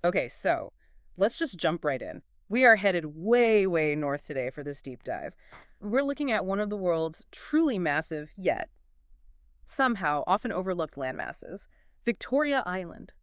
Okay, so let's just jump right in. We are headed way, way north today for this deep dive. We're looking at one of the world's truly massive, yet somehow often overlooked landmasses, Victoria Island.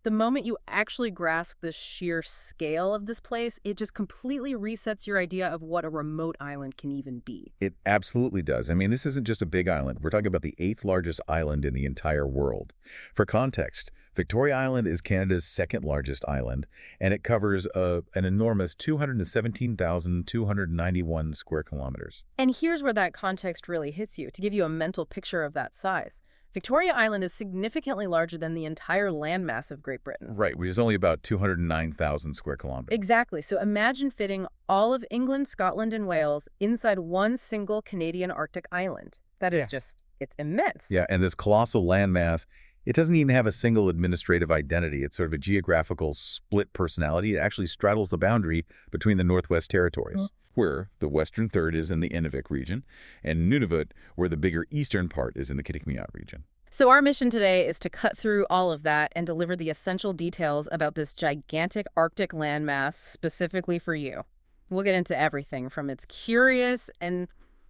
The moment you actually grasp the sheer scale of this place, it just completely resets your idea of what a remote island can even be. It absolutely does. I mean, this isn't just a big island. We're talking about the eighth largest island in the entire world. For context, Victoria Island is Canada's second largest island, and it covers an enormous 217,291 square kilometers. And here's where that context really hits you, to give you a mental picture of that size. Victoria Island is significantly larger than the entire landmass of Great Britain. Right, which is only about 209,000 square kilometers. Exactly. So imagine fitting all of England, Scotland, and Wales inside one single Canadian Arctic island. That is it's immense. Yeah, and this colossal landmass, it doesn't even have a single administrative identity. It's sort of a geographical split personality. It actually straddles the boundary between the Northwest Territories, where the western third is in the Nunavut region, and Nunavut, where the bigger eastern part is in the Kitikmeot region. So our mission today is to cut through all of that and deliver the essential details about this gigantic Arctic landmass specifically for you. We'll get into everything from its curious and,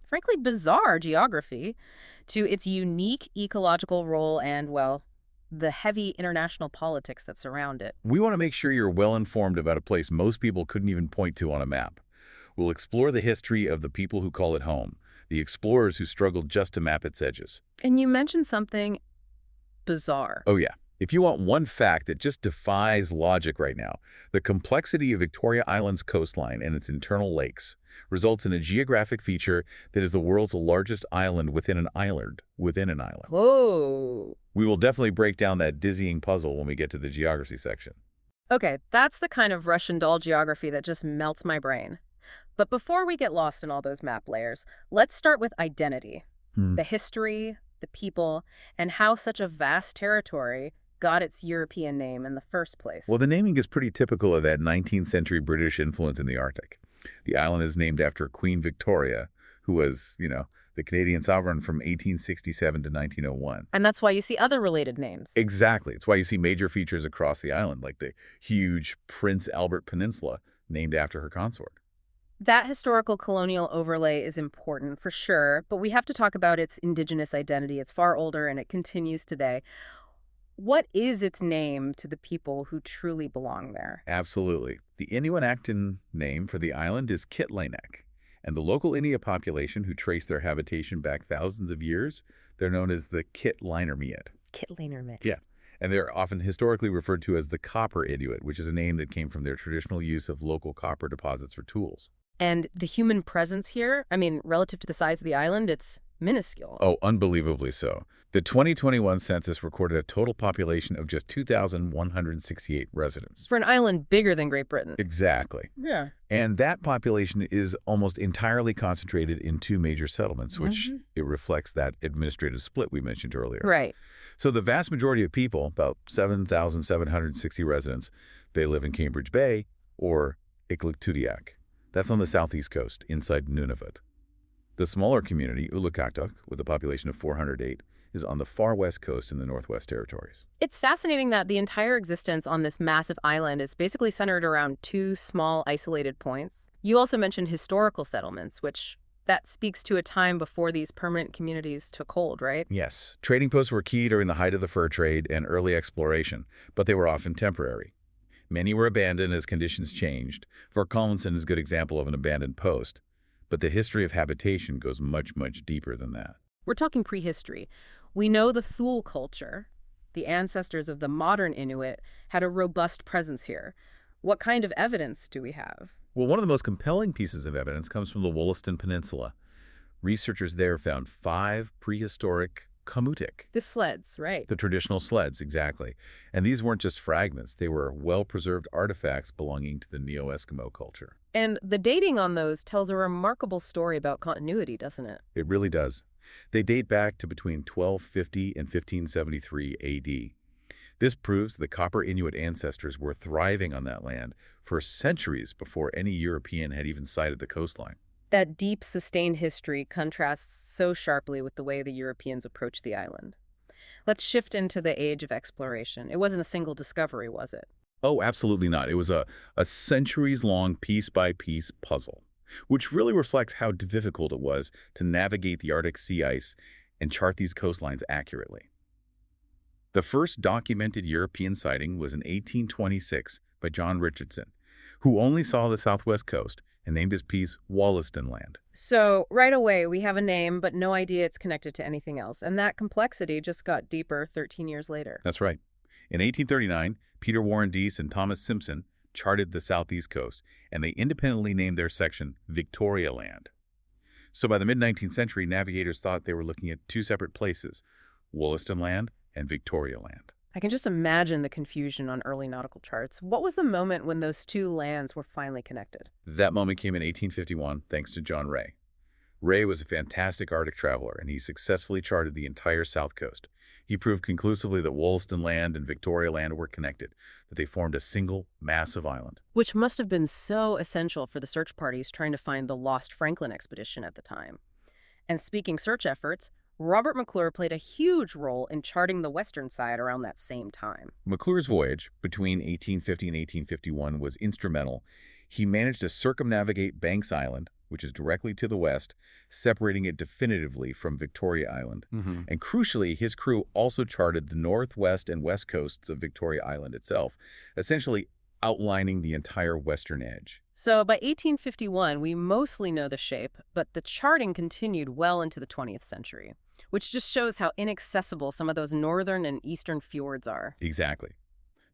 frankly, bizarre geography to its unique ecological role and, well, the heavy international politics that surround it. We want to make sure you're well informed about a place most people couldn't even point to on a map. We'll explore the history of the people who call it home, the explorers who struggled just to map its edges. And you mentioned something bizarre. Oh yeah. If you want one fact that just defies logic right now, the complexity of Victoria Island's coastline and its internal lakes results in a geographic feature that is the world's largest island within an island within an island. Whoa. We will definitely break down that dizzying puzzle when we get to the geography section. Okay, that's the kind of Russian doll geography that just melts my brain. But before we get lost in all those map layers, let's start with identity. The history, the people, and how such a vast territory got its European name in the first place. Well, the naming is pretty typical of that 19th century British influence in the Arctic. The island is named after Queen Victoria, who was, the Canadian sovereign from 1867 to 1901. And that's why you see other related names. Exactly. It's why you see major features across the island, like the huge Prince Albert Peninsula, named after her consort. That historical colonial overlay is important, for sure, but we have to talk about its indigenous identity. It's far older, and it continues today. What is its name to the people who truly belong there? Absolutely. The Inuit-Acton name for the island is Kitlanek, and the local Inuit population who trace their habitation back thousands of years, they're known as the Kitlinermiit. Kitlinermiit. Yeah. And they're often historically referred to as the Copper Inuit, which is a name that came from their traditional use of local copper deposits for tools. And the human presence here, relative to the size of the island, it's minuscule. Oh, unbelievably so. The 2021 census recorded a total population of just 2,168 residents. For an island bigger than Great Britain. Exactly. Yeah. And that population is almost entirely concentrated in two major settlements, which it reflects that administrative split we mentioned earlier. Right. So the vast majority of people, about 7,760 residents, they live in Cambridge Bay or Iqaluit. That's on the southeast coast, inside Nunavut. The smaller community, Ulukhaktok, with a population of 408, is on the far west coast in the Northwest Territories. It's fascinating that the entire existence on this massive island is basically centered around two small, isolated points. You also mentioned historical settlements, which that speaks to a time before these permanent communities took hold, right? Yes. Trading posts were key during the height of the fur trade and early exploration, but they were often temporary. Many were abandoned as conditions changed. Fort Collinson is a good example of an abandoned post. But the history of habitation goes much, much deeper than that. We're talking prehistory. We know the Thule culture, the ancestors of the modern Inuit, had a robust presence here. What kind of evidence do we have? Well, one of the most compelling pieces of evidence comes from the Wollaston Peninsula. Researchers there found 5 prehistoric kamutik. The sleds, right? The traditional sleds, exactly. And these weren't just fragments. They were well-preserved artifacts belonging to the Neo-Eskimo culture. And the dating on those tells a remarkable story about continuity, doesn't it? It really does. They date back to between 1250 and 1573 A.D. This proves the Copper Inuit ancestors were thriving on that land for centuries before any European had even sighted the coastline. That deep, sustained history contrasts so sharply with the way the Europeans approached the island. Let's shift into the age of exploration. It wasn't a single discovery, was it? Oh, absolutely not. It was a centuries-long piece-by-piece puzzle, which really reflects how difficult it was to navigate the Arctic sea ice and chart these coastlines accurately. The first documented European sighting was in 1826 by John Richardson, who only saw the southwest coast and named his piece Wollaston Land. So right away, we have a name, but no idea it's connected to anything else. And that complexity just got deeper 13 years later. That's right. In 1839, Peter Warren Dease and Thomas Simpson charted the southeast coast, and they independently named their section Victoria Land. So by the mid-19th century, navigators thought they were looking at two separate places, Wollaston Land and Victoria Land. I can just imagine the confusion on early nautical charts. What was the moment when those two lands were finally connected? That moment came in 1851, thanks to John Ray. Ray was a fantastic Arctic traveler, and he successfully charted the entire south coast. He proved conclusively that Wollaston Land and Victoria Land were connected, that they formed a single, massive island. Which must have been so essential for the search parties trying to find the lost Franklin expedition at the time. And speaking search efforts, Robert McClure played a huge role in charting the western side around that same time. McClure's voyage between 1850 and 1851 was instrumental. He managed to circumnavigate Banks Island, which is directly to the west, separating it definitively from Victoria Island. And crucially, his crew also charted the northwest and west coasts of Victoria Island itself, essentially outlining the entire western edge. So by 1851, we mostly know the shape, but the charting continued well into the 20th century, which just shows how inaccessible some of those northern and eastern fjords are. Exactly.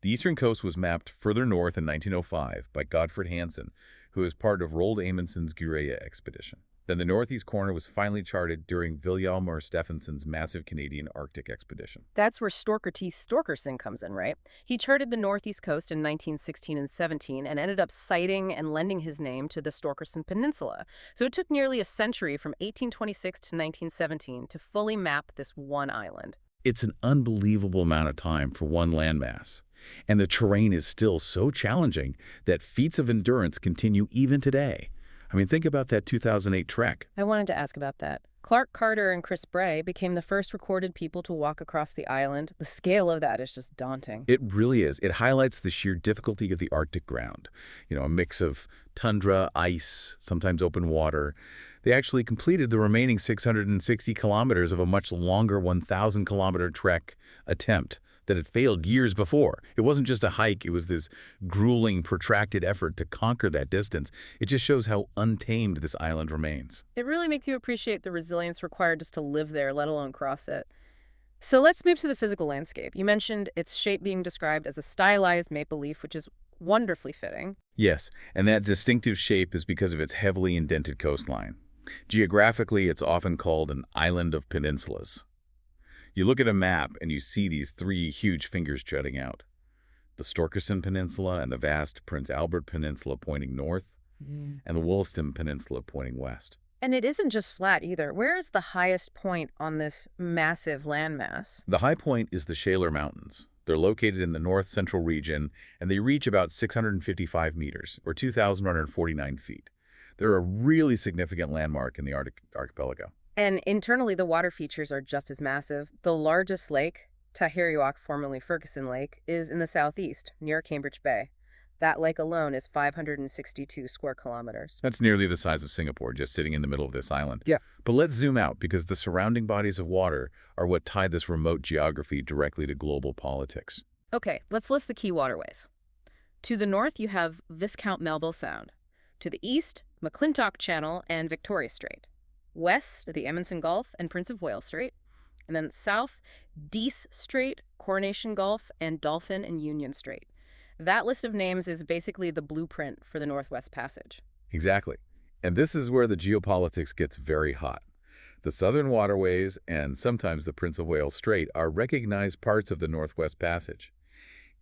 The eastern coast was mapped further north in 1905 by Godfred Hansen, who was part of Roald Amundson's Guerilla expedition. Then the northeast corner was finally charted during Vilhjalmur Stephenson's massive Canadian Arctic expedition. That's where Storker T. Storkerson comes in, right? He charted the northeast coast in 1916 and 17 and ended up sighting and lending his name to the Storkerson Peninsula. So it took nearly a century from 1826 to 1917 to fully map this one island. It's an unbelievable amount of time for one landmass. And the terrain is still so challenging that feats of endurance continue even today. I mean, think about that 2008 trek. I wanted to ask about that. Clark Carter and Chris Bray became the first recorded people to walk across the island. The scale of that is just daunting. It really is. It highlights the sheer difficulty of the Arctic ground. You know, a mix of tundra, ice, sometimes open water. They actually completed the remaining 660 kilometers of a much longer 1,000-kilometer trek attempt that had failed years before. It wasn't just a hike, it was this grueling, protracted effort to conquer that distance. It just shows how untamed this island remains. It really makes you appreciate the resilience required just to live there, let alone cross it. So let's move to the physical landscape. You mentioned its shape being described as a stylized maple leaf, which is wonderfully fitting. Yes, and that distinctive shape is because of its heavily indented coastline. Geographically, it's often called an island of peninsulas. You look at a map and you see these three huge fingers jutting out. The Storkerson Peninsula and the vast Prince Albert Peninsula pointing north, and the Wollaston Peninsula pointing west. And it isn't just flat either. Where is the highest point on this massive landmass? The high point is the Shaler Mountains. They're located in the north-central region, and they reach about 655 meters, or 2,149 feet. They're a really significant landmark in the Arctic archipelago. And internally, the water features are just as massive. The largest lake, Tahiriwak, formerly Ferguson Lake, is in the southeast, near Cambridge Bay. That lake alone is 562 square kilometers. That's nearly the size of Singapore, just sitting in the middle of this island. Yeah. But let's zoom out, because the surrounding bodies of water are what tie this remote geography directly to global politics. Okay, let's list the key waterways. To the north, you have Viscount Melville Sound. To the east, McClintock Channel and Victoria Strait. West, the Amundsen Gulf and Prince of Wales Strait. And then south, Dease Strait, Coronation Gulf, and Dolphin and Union Strait. That list of names is basically the blueprint for the Northwest Passage. Exactly. And this is where the geopolitics gets very hot. The southern waterways and sometimes the Prince of Wales Strait are recognized parts of the Northwest Passage.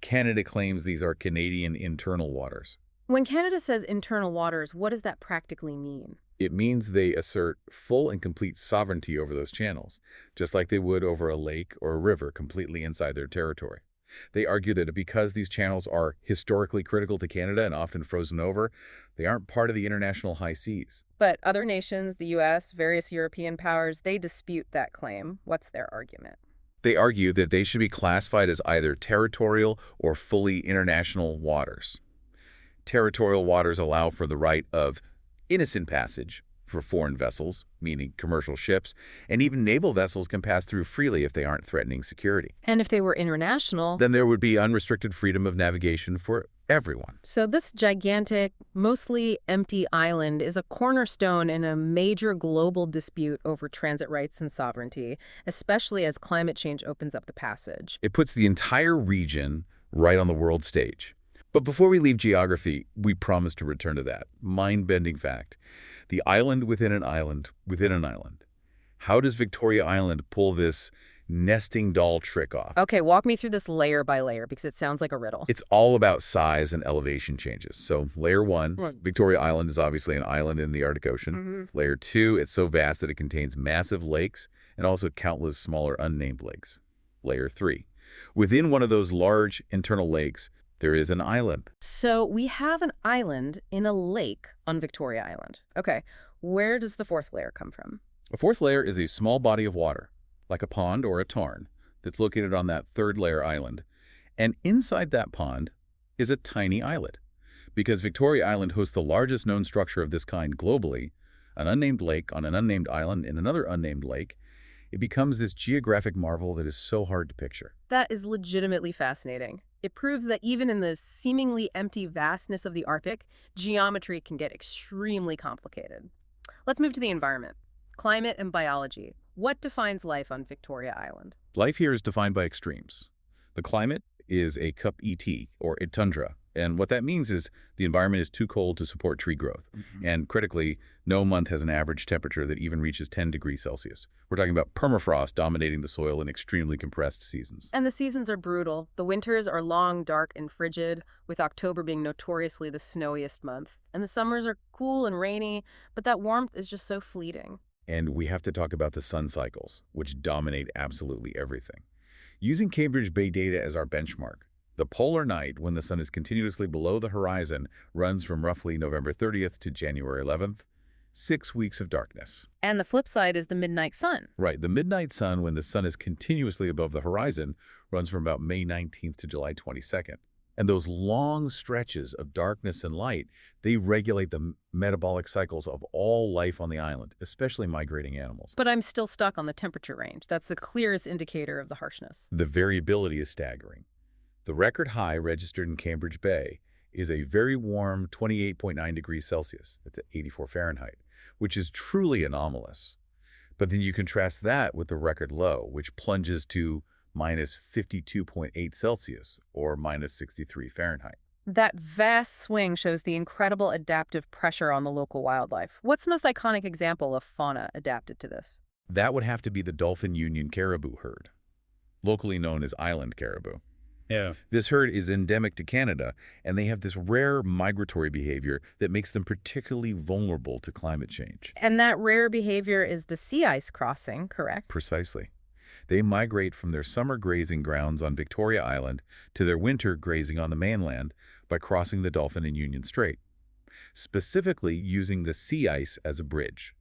Canada claims these are Canadian internal waters. When Canada says internal waters, what does that practically mean? It means they assert full and complete sovereignty over those channels, just like they would over a lake or a river completely inside their territory. They argue that because these channels are historically critical to Canada and often frozen over, they aren't part of the international high seas. But other nations, the U.S., various European powers, they dispute that claim. What's their argument? They argue that they should be classified as either territorial or fully international waters. Territorial waters allow for the right of innocent passage for foreign vessels, meaning commercial ships, and even naval vessels can pass through freely if they aren't threatening security. And if they were international, Then there would be unrestricted freedom of navigation for everyone. so this gigantic, mostly empty island is a cornerstone in a major global dispute over transit rights and sovereignty, especially as climate change opens up the passage. It puts the entire region right on the world stage. But before we leave geography, we promise to return to that mind-bending fact. The island within an island within an island. How does Victoria Island pull this nesting doll trick off? Okay, walk me through this layer by layer because it sounds like a riddle. It's all about size and elevation changes. So layer 1, Right. Victoria Island is obviously an island in the Arctic Ocean. Layer 2, it's so vast that it contains massive lakes and also countless smaller unnamed lakes. Layer 3, within one of those large internal lakes, there is an island. So we have an island in a lake on Victoria Island. Okay, where does the fourth layer come from? A fourth layer is a small body of water, like a pond or a tarn, that's located on that third layer island. And inside that pond is a tiny islet. Because Victoria Island hosts the largest known structure of this kind globally, an unnamed lake on an unnamed island in another unnamed lake, it becomes this geographic marvel that is so hard to picture. That is legitimately fascinating. It proves that even in the seemingly empty vastness of the Arctic, geometry can get extremely complicated. Let's move to the environment. Climate and biology. What defines life on Victoria Island? Life here is defined by extremes. The climate is a cup ET, or a tundra. And what that means is the environment is too cold to support tree growth. And critically, no month has an average temperature that even reaches 10 degrees Celsius. We're talking about permafrost dominating the soil in extremely compressed seasons. And the seasons are brutal. The winters are long, dark, and frigid, with October being notoriously the snowiest month. And the summers are cool and rainy, but that warmth is just so fleeting. And we have to talk about the sun cycles, which dominate absolutely everything. Using Cambridge Bay data as our benchmark, the polar night, when the sun is continuously below the horizon, runs from roughly November 30th to January 11th, 6 weeks of darkness. And the flip side is the midnight sun. Right, the midnight sun, when the sun is continuously above the horizon, runs from about May 19th to July 22nd. And those long stretches of darkness and light, they regulate the metabolic cycles of all life on the island, especially migrating animals. But I'm still stuck on the temperature range. That's the clearest indicator of the harshness. The variability is staggering. The record high registered in Cambridge Bay is a very warm 28.9 degrees Celsius. That's at 84 Fahrenheit, which is truly anomalous. But then you contrast that with the record low, which plunges to minus 52.8 Celsius, or minus 63 Fahrenheit. That vast swing shows the incredible adaptive pressure on the local wildlife. What's the most iconic example of fauna adapted to this? That would have to be the Dolphin-Union caribou herd, locally known as island caribou. Yeah. This herd is endemic to Canada, and they have this rare migratory behavior that makes them particularly vulnerable to climate change. And that rare behavior is the sea ice crossing, correct? Precisely. They migrate from their summer grazing grounds on Victoria Island to their winter grazing on the mainland by crossing the Dolphin-Union Strait, specifically using the sea ice as a bridge.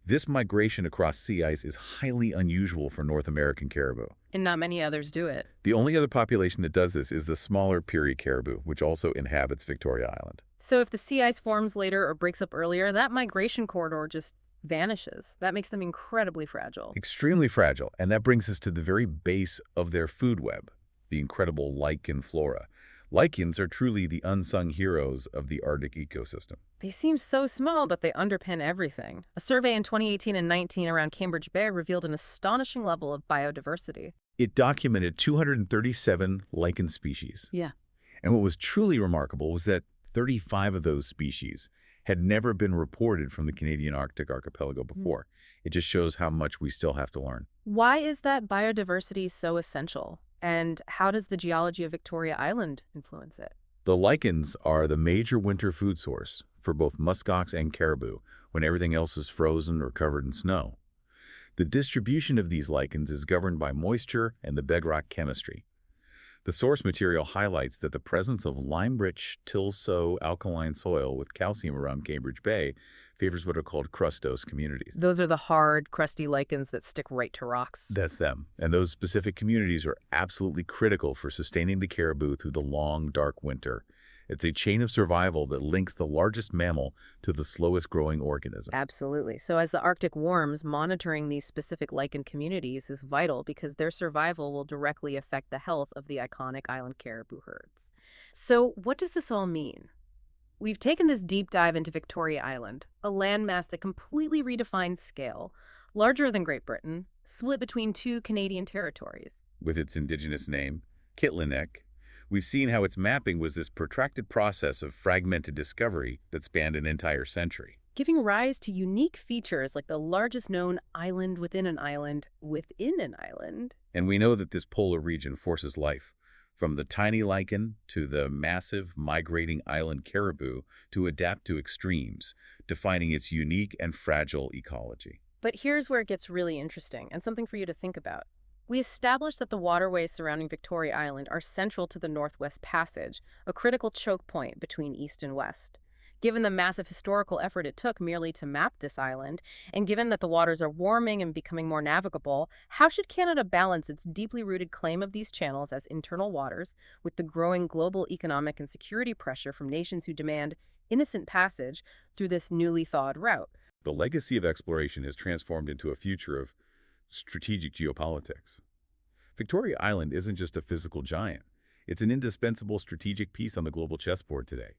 This migration across sea ice is highly unusual for North American caribou. And not many others do it. The only other population that does this is the smaller Peary caribou, which also inhabits Victoria Island. So if the sea ice forms later or breaks up earlier, that migration corridor just vanishes. That makes them incredibly fragile. Extremely fragile, and that brings us to the very base of their food web, the incredible lichen flora. Lichens are truly the unsung heroes of the Arctic ecosystem. They seem so small, but they underpin everything. A survey in 2018 and 19 around Cambridge Bay revealed an astonishing level of biodiversity. It documented 237 lichen species. Yeah. And what was truly remarkable was that 35 of those species had never been reported from the Canadian Arctic Archipelago before. It just shows how much we still have to learn. Why is that biodiversity so essential? And how does the geology of Victoria Island influence it? The lichens are the major winter food source for both muskox and caribou when everything else is frozen or covered in snow. The distribution of these lichens is governed by moisture and the bedrock chemistry. The source material highlights that the presence of lime-rich Tilso alkaline soil with calcium around Cambridge Bay favors what are called crustose communities. Those are the hard, crusty lichens that stick right to rocks. That's them. And those specific communities are absolutely critical for sustaining the caribou through the long, dark winter. It's a chain of survival that links the largest mammal to the slowest growing organism. Absolutely. So as the Arctic warms, monitoring these specific lichen communities is vital because their survival will directly affect the health of the iconic island caribou herds. So what does this all mean? We've taken this deep dive into Victoria Island, a landmass that completely redefines scale, larger than Great Britain, split between two Canadian territories. With its indigenous name, Kitlinek, we've seen how its mapping was this protracted process of fragmented discovery that spanned an entire century. Giving rise to unique features like the largest known island within an island within an island. And we know that this polar region forces life, from the tiny lichen to the massive migrating island caribou, to adapt to extremes, defining its unique and fragile ecology. But here's where it gets really interesting, and something for you to think about. We established that the waterways surrounding Victoria Island are central to the Northwest Passage, a critical choke point between East and West. Given the massive historical effort it took merely to map this island, and given that the waters are warming and becoming more navigable, how should Canada balance its deeply rooted claim of these channels as internal waters with the growing global economic and security pressure from nations who demand innocent passage through this newly thawed route? The legacy of exploration has transformed into a future of strategic geopolitics. Victoria Island isn't just a physical giant. It's an indispensable strategic piece on the global chessboard today.